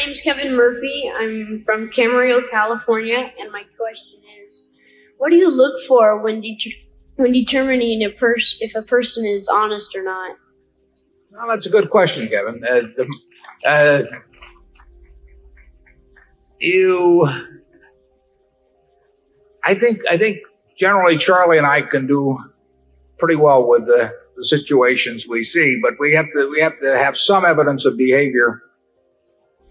name's Kevin Murphy. I'm from Camarillo, California, and my question is, what do you look for when determining if a person is honest or not? Well, that's a good question, Kevin. I think generally Charlie and I can do pretty well with the situations we see, but we have to have some evidence of behavior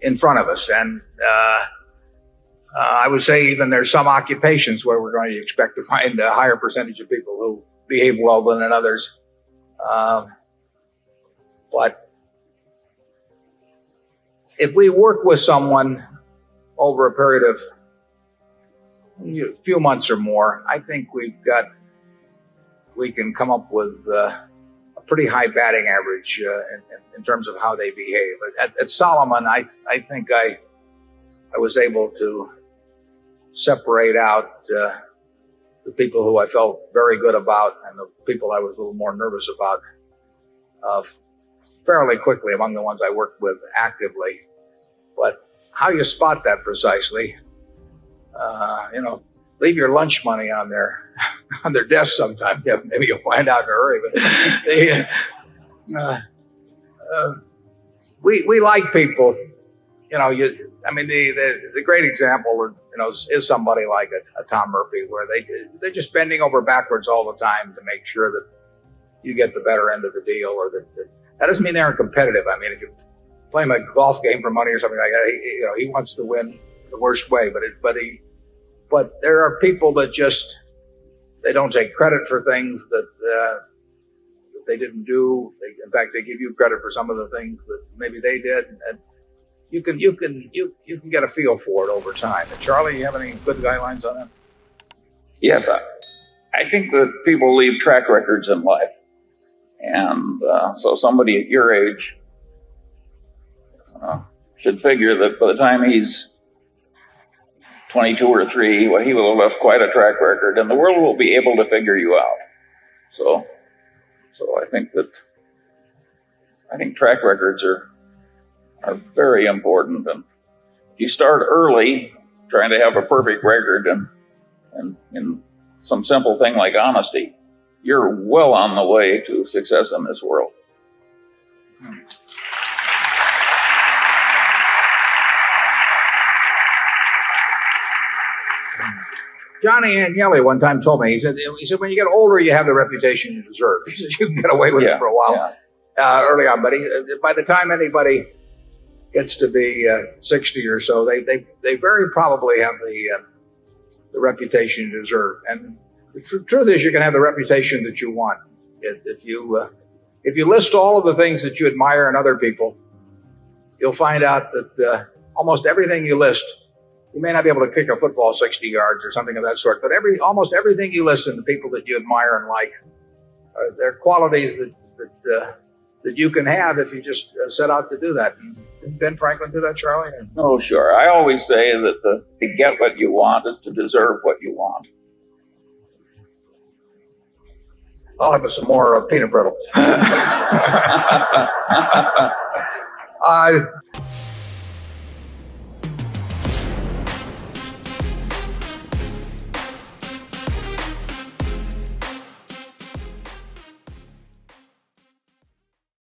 in front of us, and I would say even there's some occupations where we're going to expect to find a higher percentage of people who behave well than in others. But if we work with someone over a period of a few months or more, I think we can come up with a pretty high batting average in terms of how they behave. At Solomon, I think I was able to separate out the people who I felt very good about and the people I was a little more nervous about fairly quickly among the ones I worked with actively. But how you spot that precisely, leave your lunch money on their desk sometime. Yeah, maybe you'll find out in a hurry. But we like people. The great example, is somebody like a Tom Murphy, where they're just bending over backwards all the time to make sure that you get the better end of the deal, or that doesn't mean they aren't competitive. I mean, if you play him a golf game for money or something like that, he wants to win the worst way. But there are people that they don't take credit for things that they didn't do. In fact, they give you credit for some of the things that maybe they did, and you can get a feel for it over time. And Charlie, you have any good guidelines on that? Yes, I think that people leave track records in life, and so somebody at your age should figure that by the time he's 22 or 3, well, he will have left quite a track record, and the world will be able to figure you out. So I think track records are very important, and if you start early trying to have a perfect record and in some simple thing like honesty, you're well on the way to success in this world. Johnny Agnelli one time told me, he said, when you get older, you have the reputation you deserve. He said, you can get away with it for a while early on, but by the time anybody gets to be 60 or so, they very probably have the reputation you deserve. And the truth is, you can have the reputation that you want. If you list all of the things that you admire in other people, you'll find out that almost everything you list, you may not be able to kick a football 60 yards or something of that sort, but almost everything you list in the people that you admire and like, they're qualities that you can have if you just set out to do that. Did Ben Franklin do that, Charlie? Oh, sure. I always say that to get what you want is to deserve what you want. I'll have some more peanut brittle.